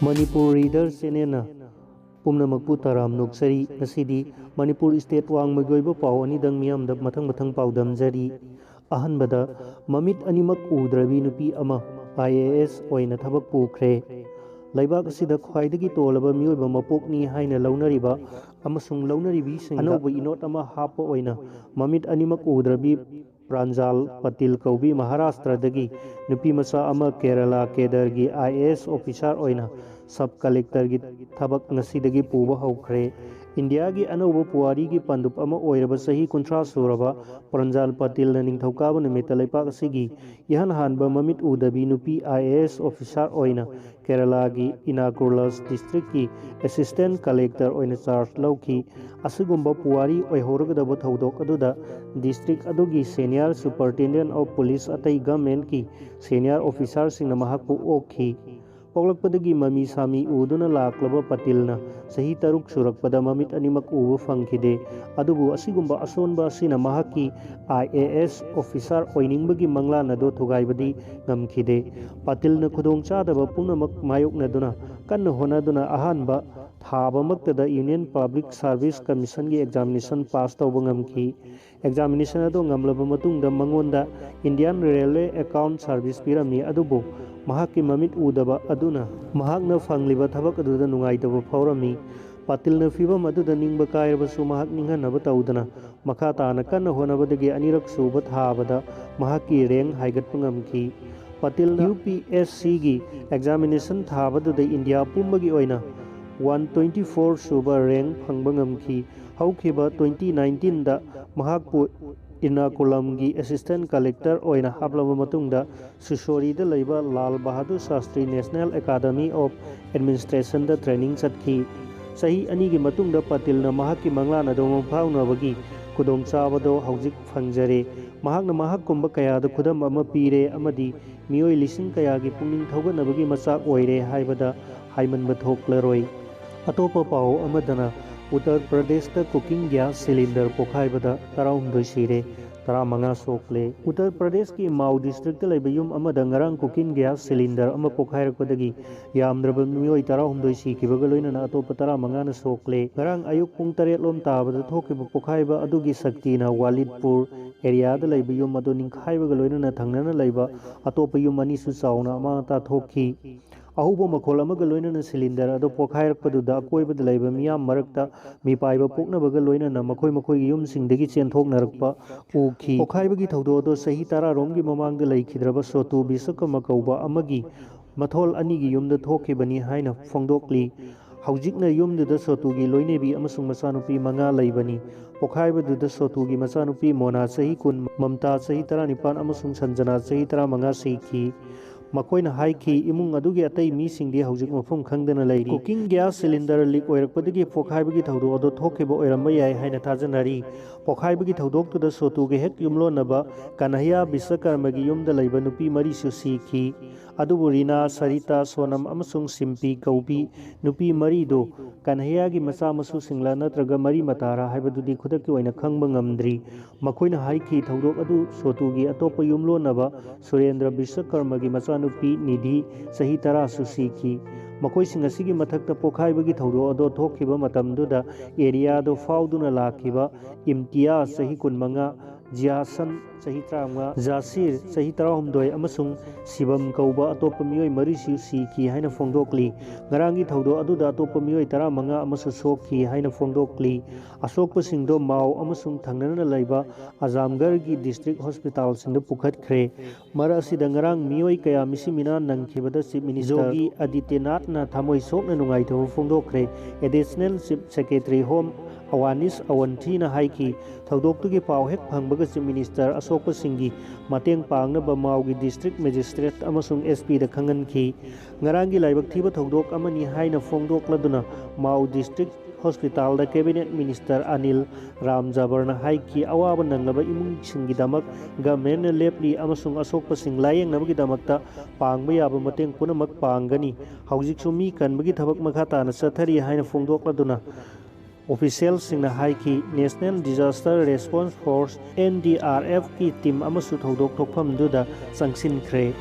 Manipur Reader Senena Pumnamakpu Taram Nuksari Nasidi Manipur State wangmgi paodmjri mthng paodmjri Ahanbada Mamit animak Udrabi nupi ama IAS oina thabak pukre Laibak asida khwaidagi tolaba mioiba mapokni haina launariba amasung launaribi Anouba inot ama hapa oina Mamit animak Udrabi Pranjal Patil Kaubi Maharashtra dagi nupi masa ama Kerala Kedargi IAS officer oina sub collector gi thabak ngasidagi puba haukhre India gi Anouba puari gi pandup ama oiraba sahi kuntra suraba Pranjal Patil na ningthokaba numita laipak asigi ihan hanba Mamit Udrabi nupi IAS officer oina Kerala gi Inakurlas district ki assistant collector oina charge lauki asugumba puari oihorogadaba thodok aduda district adugi senior superintendent of police atai government ki senior officer singna mahakpu okhi Poklakpadagi mami sami uduna laklaba patilna sahi taruk surakpada mamit animak ubu fangkide adubu asigumba asonba asina mahaki IAS officer oiningbagi mangla nado thugaibadi ngamkide patilna khudong chadaba pungnamak mayokna duna kanna honaduna ahanba thaba maktada Union Public Service Commission gi examination pass tawba ngamki examination ado ngamlaba matungda mangonda Indian Railway Account Service pirami adubu mahaki mamit udaba aduna mahakna fangliba thabak aduda nungaitaba faurami patilna fibam aduda ningba kairabasu mahak ninghanaba tawdana makha tana kanna honabadagi anirak suba thabada mahaki rank haigatpa ngamki patilna UPSC gi examination thabaduda India pumbagi oina 124 suba rank phangba ngamki haukhiba 2019 da mahakpu Ernakulam gi assistant collector oina hablaba matungda Susori da laiba Lal Bahadur Shastri National Academy of Administration da training chatki sahi ani gi matungda patilna mahakki manglana do mangphaunabagi kudong chabado haujik phangjare mahakna mahak kumba kaya da khudam ama pire amadi mioi lising kaya gi pungning thoganabagi machak oire haibada haimanba thoklaroi atopa pau amadana Uttar Pradesh da cooking gas cylinder Pokhaibda tarahumdoi sire taramanga sokle Uttar Pradesh ki Mau district da laiba yum amada ngarang cooking gas cylinder ama pokhairakpadagi yamdraba mioi tarahumdoi sikibaga loinana atopa taramanga na sokle ngarang ayuk pung 7 lom tabada thokiba pokhaiba adugi sakti na Walidpur area da laiba yum adu ningkhaibaga loinana thangnana laiba atopa yum ani su chauna ama ta thokhi ahuba makhol amaga loinana cylinder ado pokhairakpaduda akoibada laiba miyam marakta mipaiba poknabaga loinana makhoi gi yumsingdagi chenthoknarakpa ukhi pokhaibagi thaudo ado sahi 10 romgi mamangda laikhidraba sotu bisakama kauba amagi mathol ani gi yumda thokhibani haina phongdokli haujikna yumduda sotugi loinebi amasung masanupi manga laibani pokhaibaduda sotugi masanupi mona sahi kun mamta sahi 19 amasung sanjana sahi 15 seiki makoina haiki imung adugi atai mi singdi haujik mafum khangdana lairi cooking gas cylinder leak oirakpadagi pokhaibagi thaudo ado thokiba oiramba yai haina thajanari pokhaibagi thaudok tuda sotugi hek yumlonaba kanahya bisakarmagi yumda laiba nupi mari su siki adubu Rina Sarita Sonam amasung Simpi Kaubi nupi mari do kanahya gi macha masu singla natraga mari matara haibadudi khudaki oina khangba ngamdri makoina haiki thaudok adu sotugi atopa yumlonaba Surendra Bisakarma gi macha nupi Nidhi sahi 10 susiki makoi sing asigi mathakta pokhaibagi thaudo ado thokhiba matamduda area do fauduna lakhiba imtia sahi 15 Jiasan sahi 30 Jasir sahi 30 amasung Sibam kauba atopa mioi mari siki haina phongdokli ngarangi thaudo aduda atopa mioi 15 amasu sokhi haina phongdokli asokpa singdo Mau amasung thangnana laiba Azamgarh gi district hospital singda pukhatkhre mara asida ngarang mioi kaya misimina nangkhibada chief minister Jogi Adityanath na thamoi sokna nungai thobu phongdokre additional chief secretary home Awanis Awanthi na haiki thaudoktugi pau hek phangbaga chief minister asokpa singi mateng pangnaba Maugi district magistrate amasung SP da khanganki ngarangi laibak thiba thaudok amani haina phongdokladuna Mau district hospital da cabinet minister Anil Ramjabarna haiki awaba nanglaba imung singi damak government lepli amasung asokpa sing layeng nabagi damakta pangba yaba mateng punamak pangani haujiksu mi kanbagi thabak makha tana sathari haina phongdokladuna official singna haiki National Disaster Response Force NDRF ki team amasu thodok thokpham duda changsin khre